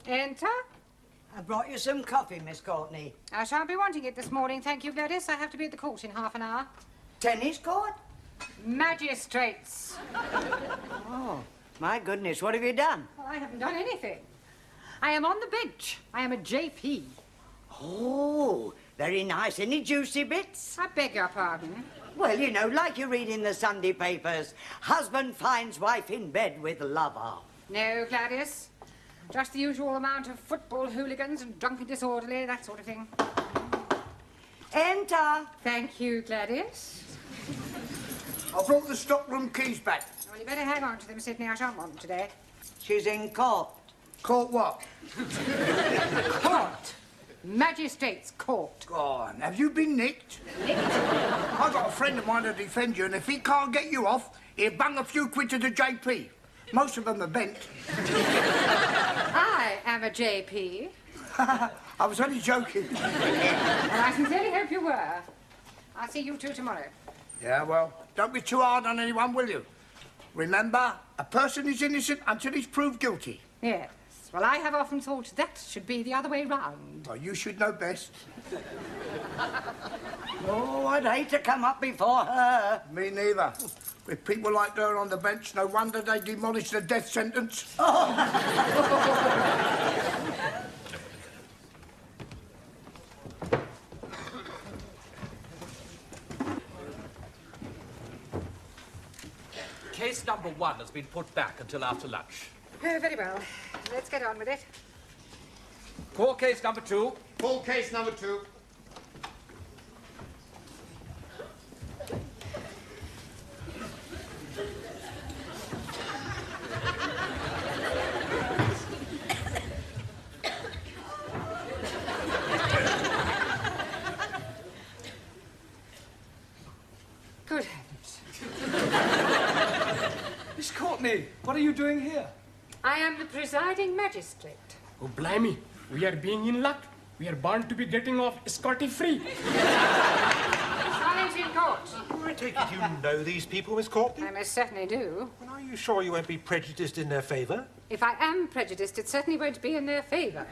Enter. I brought you some coffee, Miss Courtney. I shan't be wanting it this morning, thank you, Gladys. I have to be at the court in half an hour. Tennis court? Magistrates. Oh, my goodness, what have you done? Well, I haven't done anything. I am on the bench. I am a JP. Oh, very nice. Any juicy bits? I beg your pardon. Well, you know, like you read in the Sunday papers, husband finds wife in bed with lover. No, Gladys. Just the usual amount of football hooligans and drunken disorderly, that sort of thing. Enter. Thank you, Gladys. I brought the stockroom keys back. Well, you better hang on to them, Sidney. I shan't want them today. She's in court. Court what? Court. Magistrates' court. Go on, have you been nicked? Nicked? I've got a friend of mine to defend you, and if he can't get you off, he'll bung a few quid to the JP. Most of them are bent. I am a JP. I was only joking. And I sincerely hope you were. I'll see you two tomorrow. Yeah, well, don't be too hard on anyone, will you? Remember, a person is innocent until he's proved guilty. Yes. Well, I have often thought that should be the other way round. Well, you should know best. Oh, I'd hate to come up before her. Me neither. With people like her on the bench, no wonder they demolished the death sentence. Oh. Case number 1 has been put back until after lunch. Oh, very well. Let's get on with it. Call case number 2. Call case number 2. Good heavens. Miss Courtney, what are you doing here? I am the presiding magistrate. Oh, blimey. We are being in luck. We are bound to be getting off scotty-free. Silence in court. I take it you know these people, Miss Courtney? I most certainly do. Well, are you sure you won't be prejudiced in their favour? If I am prejudiced, it certainly won't be in their favour.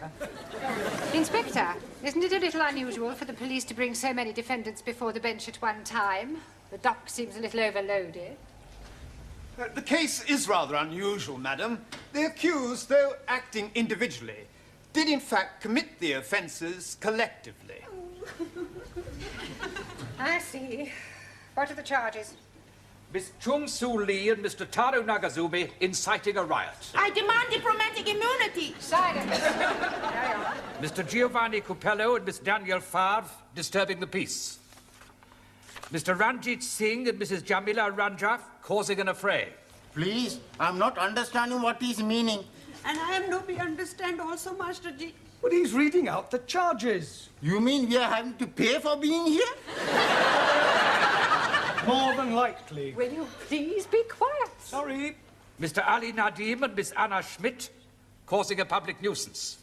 Inspector, isn't it a little unusual for the police to bring so many defendants before the bench at one time? The dock seems a little overloaded. The case is rather unusual, madam. The accused, though acting individually, did in fact commit the offences collectively. I see. What are the charges? Miss Chung Soo Lee and Mr. Taro Nagazumi inciting a riot. I demand diplomatic immunity. Silence. Carry on. Mr. Giovanni Cupello and Miss Danielle Favre disturbing the peace. Mr. Ranjit Singh and Mrs. Jamila Ranjaf causing an affray. Please, I'm not understanding what he's meaning. And I am nobody understand also, Master Ji. But he's reading out the charges. You mean we are having to pay for being here? More than likely. Will you please be quiet? Sorry. Mr. Ali Nadim and Miss Anna Schmidt causing a public nuisance.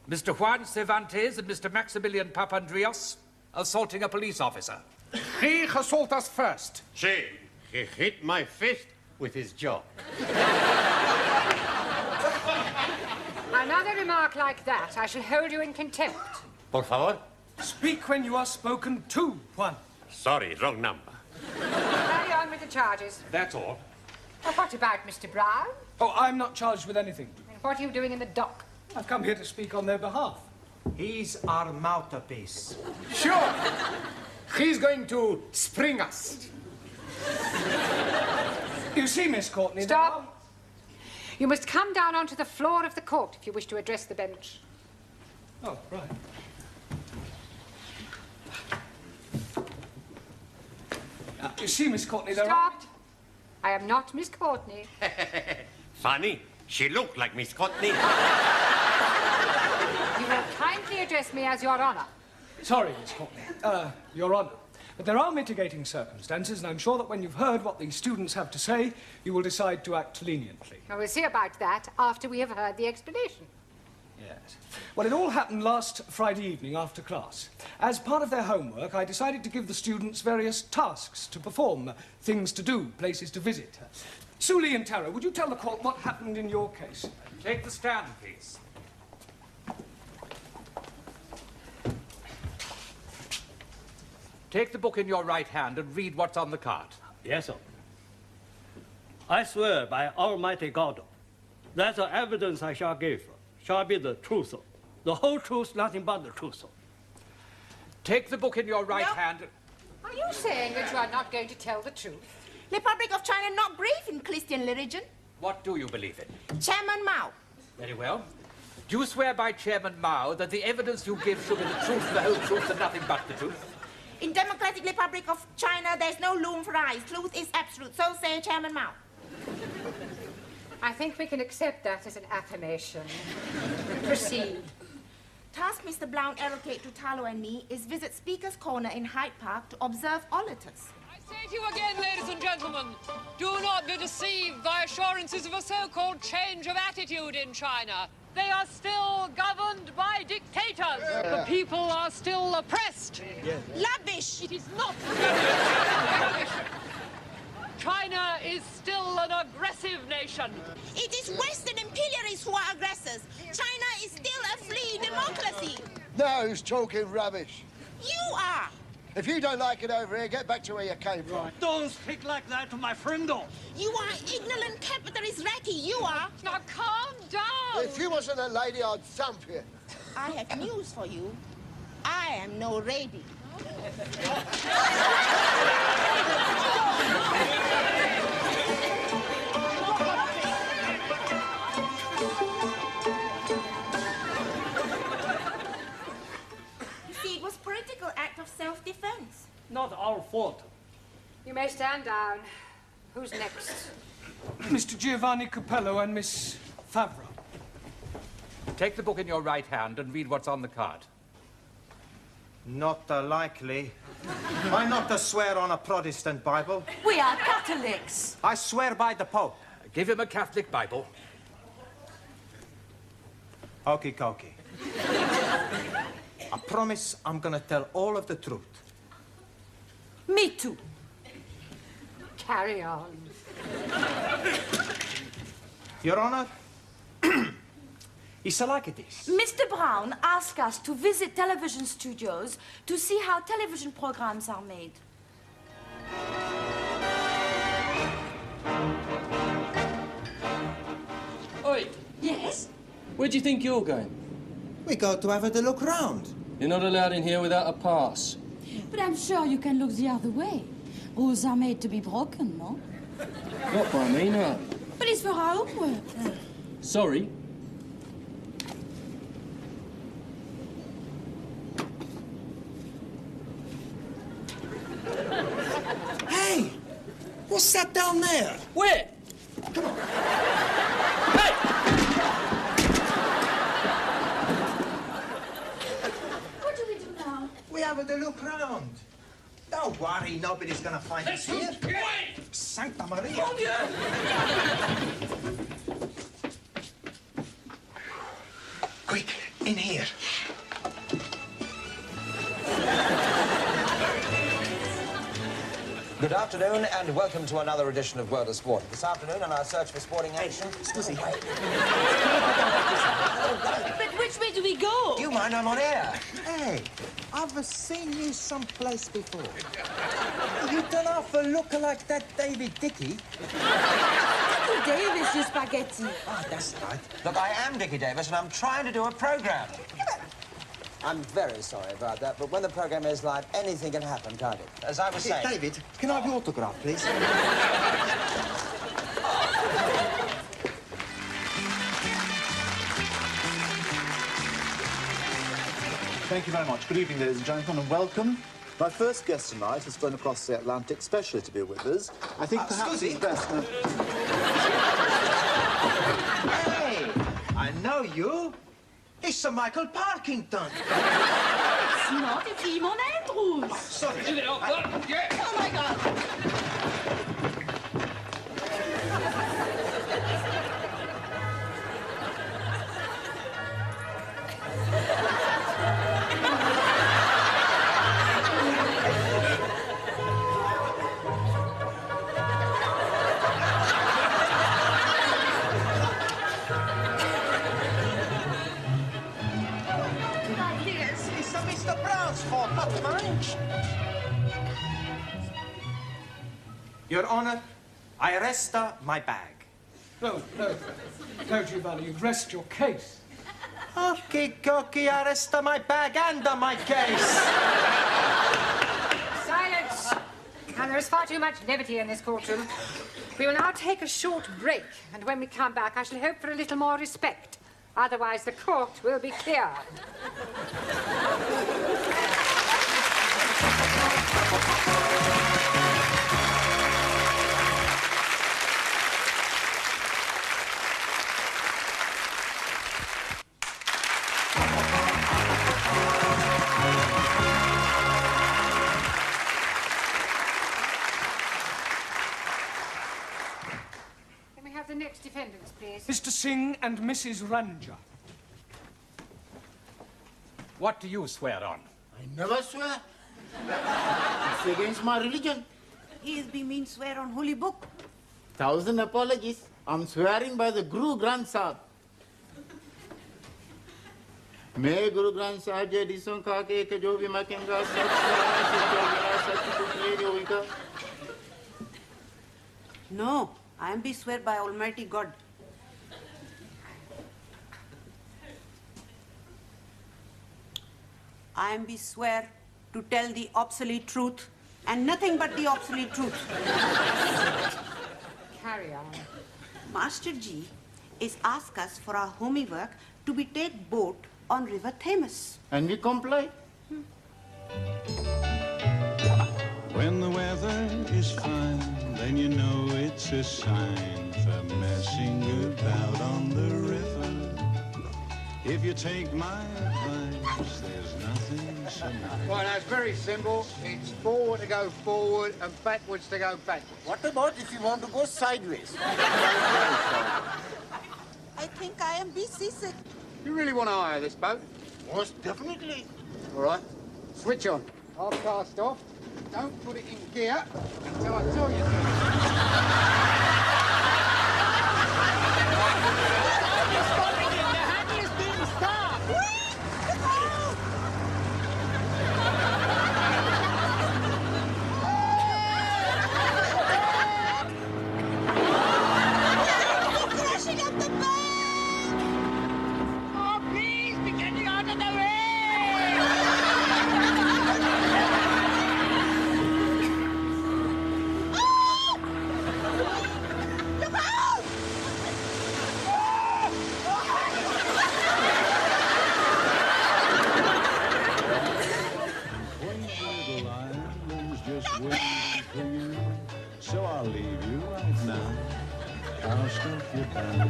Mr. Juan Cervantes and Mr. Maximilian Papandreou assaulting a police officer. He assaulted us first. Shame. He hit my fist with his jaw. Another remark like that, I shall hold you in contempt. Por favor. Speak when you are spoken to, Juan. Sorry, wrong number. Carry on with the charges. That's all. Well, what about Mr. Brown? Oh, I'm not charged with anything. And what are you doing in the dock? I've come here to speak on their behalf. He's our mouthpiece. Sure. He's going to spring us. You see, Miss Courtney... Stop. You must come down onto the floor of the court if you wish to address the bench. Oh, right. You see, Miss Courtney, there Stop. I am not Miss Courtney. Funny. She looked like Miss Courtney. You will kindly address me as Your Honour. Sorry, Miss Courtney. Your Honour. But there are mitigating circumstances, and I'm sure that when you've heard what these students have to say, you will decide to act leniently. Well, we'll see about that after we have heard the explanation. Yes. Well, it all happened last Friday evening after class. As part of their homework, I decided to give the students various tasks to perform, things to do, places to visit. Suli and Tara, would you tell the court what happened in your case? Take the stand, please. Take the book in your right hand and read what's on the card. Yes, sir. I swear by Almighty God that the evidence I shall give shall be the truth, the whole truth, nothing but the truth. Take the book in your right hand. Are you saying that you are not going to tell the truth? Republic of China not believe in Christian religion. What do you believe in? Chairman Mao. Very well. Do you swear by Chairman Mao that the evidence you give shall be the truth, the whole truth, and nothing but the truth? In Democratic Republic of China, there's no room for lies. Truth is absolute. So say Chairman Mao. I think we can accept that as an affirmation. Proceed. Task Mr. Blount allocate to Talo and me is visit Speaker's Corner in Hyde Park to observe auditors. I say to you again, ladies and gentlemen, do not be deceived by assurances of a so-called change of attitude in China. They are still governed by dictators. The people are still oppressed. Rubbish! It is not rubbish. China is still an aggressive nation. It is Western imperialists who are aggressors. China is still a free democracy. No, who's talking rubbish? You are. If you don't like it over here, get back to where you came from. Don't speak like that to my friend. You are ignorant capitalist ratty. You are. Now calm down. If you wasn't a lady, I'd thump you. I have news for you. I am no lady. You see, it was political act of self-defense. Not our fault. You may stand down. Who's next? Mr. Giovanni Capello and Miss Favre. Take the book in your right hand and read what's on the card. Not likely. I not swear on a Protestant Bible. We are Catholics. I swear by the Pope. Give him a Catholic Bible. Okie dokie. I promise I'm gonna tell all of the truth. Me too. Carry on. Your Honor, it's like this. Mr. Brown asked us to visit television studios to see how television programs are made. Oi! Yes? Where do you think you're going? We go to have a look round. You're not allowed in here without a pass. But I'm sure you can look the other way. Rules are made to be broken, no? Not by me, no. But it's for our homework. Sorry. Hey! What's that down there? Where? Come on. Hey! What do we do now? We have a look round. Don't worry, nobody's gonna find us here. Sancta Maria. Quick, in here. Good afternoon and welcome to another edition of World of Sport. This afternoon on our search for sporting action... Excuse me. But which way do we go? Do you mind? I'm on air. Hey, I've seen you someplace before. You don't have a look like that David Dickey. Dickie Davis, you spaghetti. Ah, that's right. Look, I am Dickie Davis and I'm trying to do a programme. I'm very sorry about that, but when the programme is live, anything can happen, can't it? As I was saying... David, can I have your autograph, please? Thank you very much. Good evening, ladies and gentlemen, and welcome. My first guest tonight has flown across the Atlantic specially to be with us. I think perhaps it's best... Hey, I know you. It's Sir Michael Parkington. It's not, it's Simon Andrews. Oh, sorry. Oh, my God. It's Mr. Brown's fault, not mine. Your Honor, I arrest my bag. No, Giovanni, you rest your case. Okay, Cocky, arrest my bag and my case. Silence! Now, there is far too much levity in this courtroom. We will now take a short break, and when we come back, I shall hope for a little more respect. Otherwise, the court will be clear. Can we have the next defendants, please? Mr. Singh and Mrs. Ranja. What do you swear on? I never swear. It's against my religion. He is being mean swear on holy book. 1,000 apologies. I'm swearing by the Guru Granth Sahib. मैं गुरु ग्रंथ साहब जी डिसों खा के एक जो भी मैं कहूँगा सच No, I am be swear by Almighty God. I am be swear to tell the obsolete truth and nothing but the obsolete truth. Carry on. Master Ji is ask us for our homework to be take boat on River Thames. And we comply. When the weather is fine, then you know it's a sign for messing about on the river. If you take my advice, there's nothing so nice. Well, that's very simple. It's forward to go forward and backwards to go backwards. What about if you want to go sideways? I think I am be seasick. You really want to hire this boat? Most definitely. All right, switch on. I'll cast off. Don't put it in gear until I tell you to. So I'll leave you right now. I'll stuff your bag.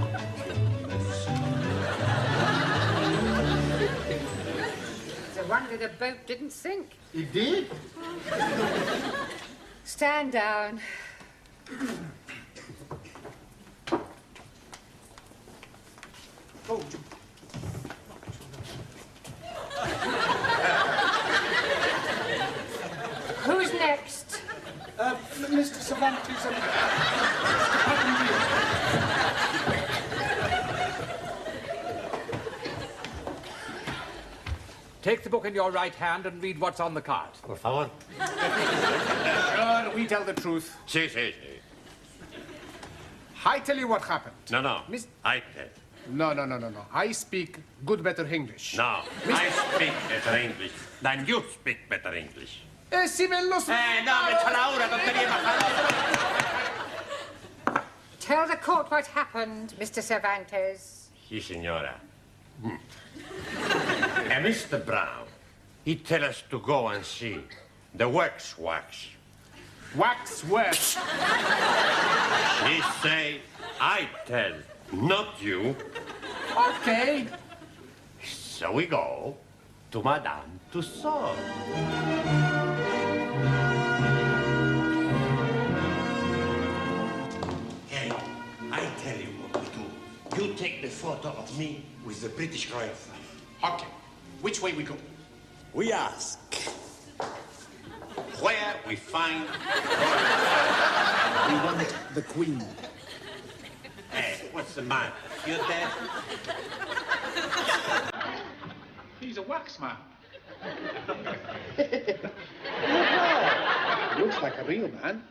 It's a wonder the boat didn't sink. It did? Stand down. Who's next? Mr. Cervantes and Mr. Take the book in your right hand and read what's on the card. Por favor. We tell the truth. Sí, sí, sí. I tell you what happened. No, no. Miss- I tell. No. I speak good, better English. No, I speak better English than you speak better English. Si me lo... no, me echa la hora, tontería majada. Tell the court what happened, Mr. Cervantes. Sí, señora. And Mr. Brown, he tell us to go and see The wax. Wax, wax. She say, I tell, not you. Okay. So we go to Madame Tussauds. Hey, I tell you what we do. You take the photo of me with the British Royal family. Okay. Which way we go? We ask where we find We want the Queen. Hey, what's the matter? You dead? He's a wax man. Looks like a real man.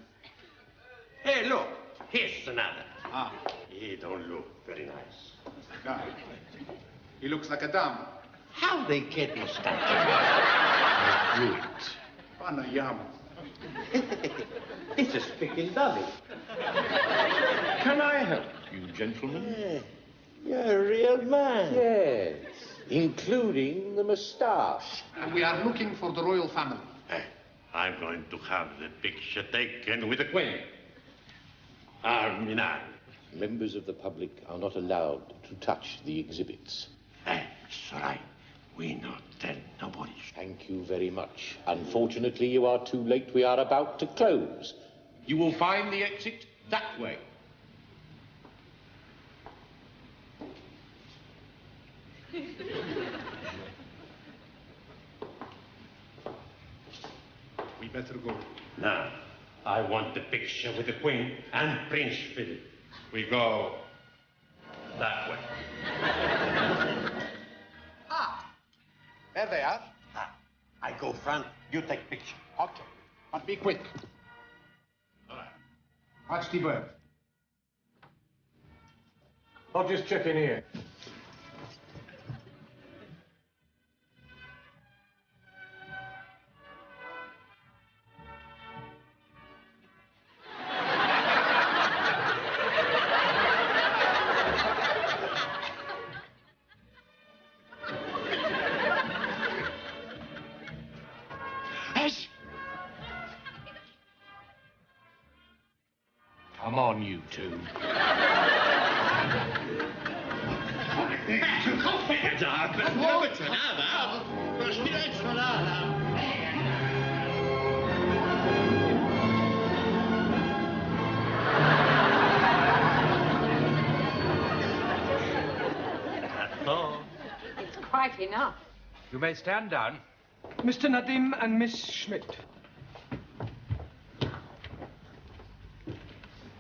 Hey, look, here's another. Ah. He don't look very nice. No. He looks like a dumb. How they get his statue? Good. Panayam. It's a speaking dummy. Can I help you, gentlemen? Yeah. You're a real man. Yes, including the moustache. And we are looking for the royal family. I'm going to have the picture taken with the Queen. Arminal. Members of the public are not allowed to touch the exhibits. It's all right. We not tell nobody. Thank you very much. Unfortunately, you are too late. We are about to close. You will find the exit that way. We better go. Now, I want the picture with the Queen and Prince Philip. We go that way. There they are. I go front, you take picture. Okay. But be quick. All right. Watch the bird. I'll just check in here. Come on, you two. It's quite enough. You may stand down. Mr. Nadim and Miss Schmidt.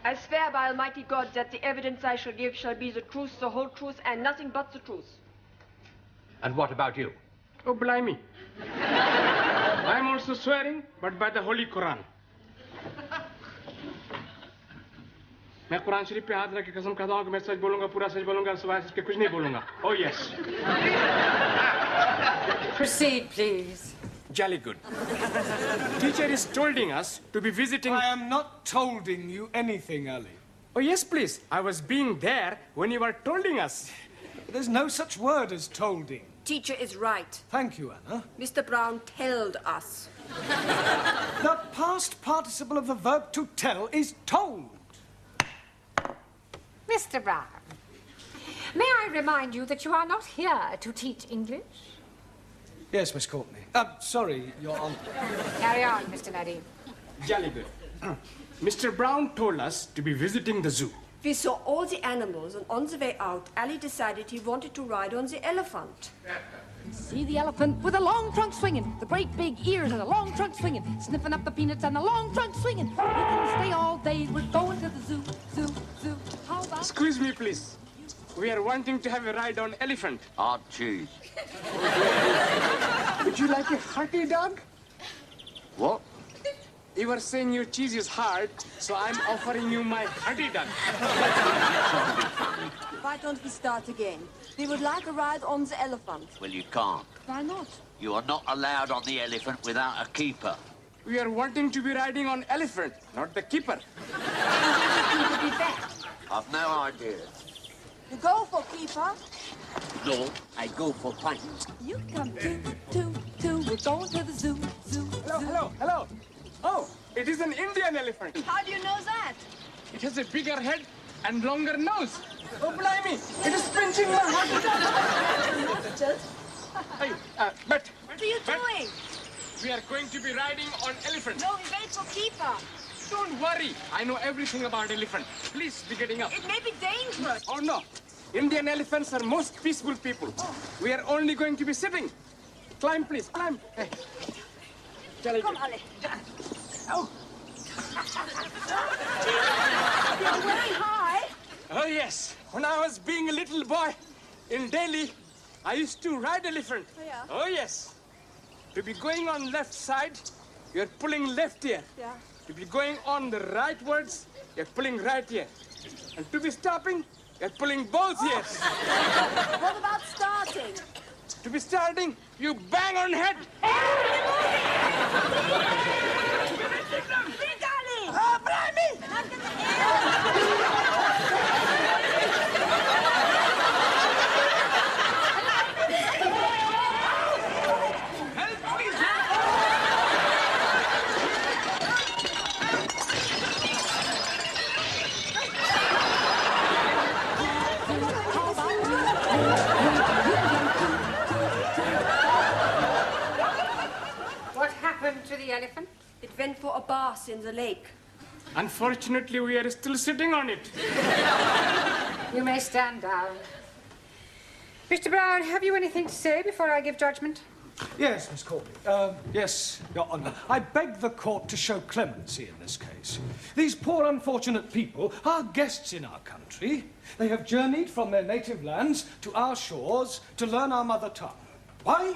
I swear by Almighty God that the evidence I shall give shall be the truth, the whole truth, and nothing but the truth. And what about you? Oh, blimey. I'm also swearing, but by the Holy Quran. मैं कुरान शरीफ पे हाथ रख के कसम खाता हूँ कि मैं सच बोलूंगा, पूरा सच बोलूंगा, सिवाय इसके कुछ नहीं बोलूंगा. Oh, yes. Proceed, please. Jolly good. Teacher is tolding us to be visiting... I am not tolding you anything, Ali. Oh, yes, please. I was being there when you were tolding us. There's no such word as tolding. Teacher is right. Thank you, Anna. Mr. Brown told us. The past participle of the verb to tell is told. Mr. Brown, may I remind you that you are not here to teach English? Yes, Miss Courtney. Sorry, Your Honor. Carry on, Mr. Nadim. Jolly good. Mr. Brown told us to be visiting the zoo. We saw all the animals, and on the way out, Ali decided he wanted to ride on the elephant. See the elephant with the long trunk swinging, the great big ears and the long trunk swinging, sniffing up the peanuts and the long trunk swinging. We can stay all day. We're going to the zoo, zoo, zoo. How about... Excuse me, please. We are wanting to have a ride on elephant. Hard cheese. Would you like a hearty dog? What? You were saying your cheese is hard, so I'm offering you my hearty dog. Why don't we start again? We would like a ride on the elephant. Well, you can't. Why not? You are not allowed on the elephant without a keeper. We are wanting to be riding on elephant, not the keeper. I've no idea. You go for keeper. No, I go for punt. You come two. We're going to the zoo. Hello. Oh, it is an Indian elephant. How do you know that? It has a bigger head and longer nose. Oh, blimey, it is pinching my heart. Richard. Hey, but... What are you doing? We are going to be riding on elephant. No, we wait for keeper. Don't worry. I know everything about elephant. Please be getting up. It may be dangerous. Oh, no. Indian elephants are most peaceful people. We are only going to be sitting. Climb, please, climb. Hey. Come, Ali. Oh. You're very high. Oh, yes. When I was being a little boy in Delhi, I used to ride elephant. Oh, yeah? Oh, yes. To be going on left side, you're pulling left ear. Yeah. To be going on the rightwards, you're pulling right ear. And to be stopping, you're pulling both ears. What about starting? To be starting, you bang on head. Big Ali! Oh, blimey! What happened to the elephant? It went for a bath in the lake. Unfortunately, we are still sitting on it. You may stand down. Mr. Brown, have you anything to say before I give judgment? Yes, Miss Corby. Yes, Your Honour. I beg the court to show clemency in this case. These poor unfortunate people are guests in our country. They have journeyed from their native lands to our shores to learn our mother tongue. Why?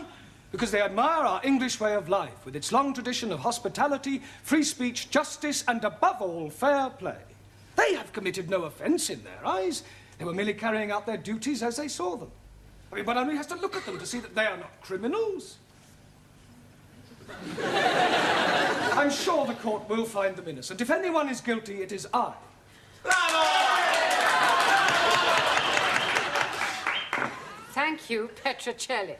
Because they admire our English way of life, with its long tradition of hospitality, free speech, justice, and above all, fair play. They have committed no offence in their eyes. They were merely carrying out their duties as they saw them. I mean, one only has to look at them to see that they are not criminals. I'm sure the court will find them innocent. If anyone is guilty, it is I. Thank you, Petrocelli.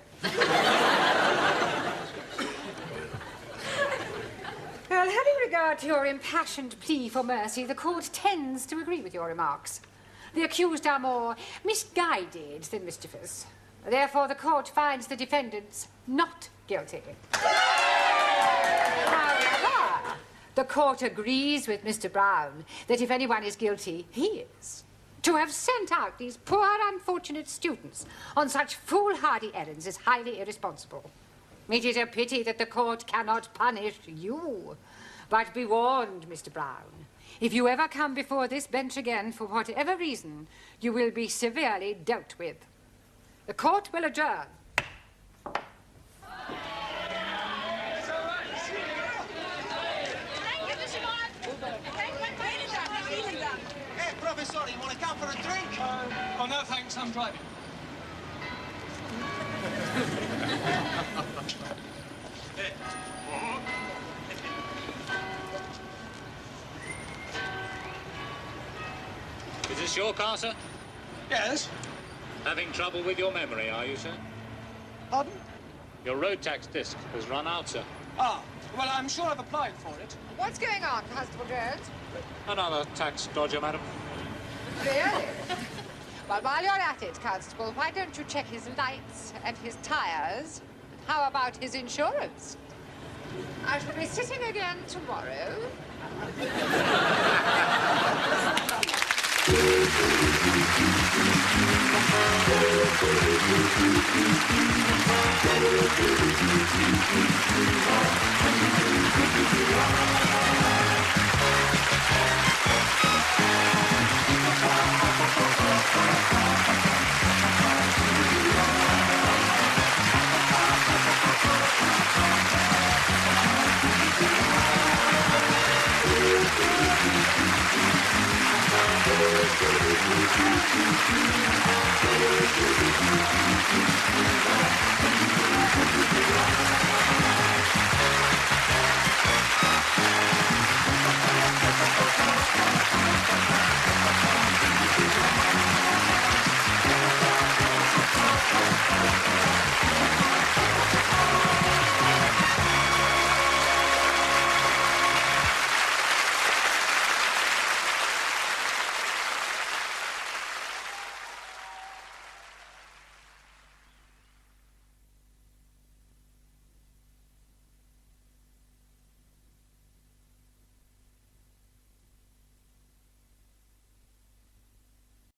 Well, having regard to your impassioned plea for mercy, the court tends to agree with your remarks. The accused are more misguided than mischievous. Therefore, the court finds the defendants not guilty. However, the court agrees with Mr. Brown that if anyone is guilty, he is. To have sent out these poor, unfortunate students on such foolhardy errands is highly irresponsible. It is a pity that the court cannot punish you. But be warned, Mr. Brown. If you ever come before this bench again, for whatever reason, you will be severely dealt with. The court will adjourn. Hey, Professor, you want to come for a drink? Oh, no, thanks. I'm driving. Is this your car, sir? Yes. Having trouble with your memory, are you, sir? Pardon? Your road tax disc has run out, sir. Ah, well, I'm sure I've applied for it. What's going on, Constable Jones? Another tax dodger, madam. Really? Well, while you're at it, Constable, why don't you check his lights and his tires? How about his insurance? I shall be sitting again tomorrow.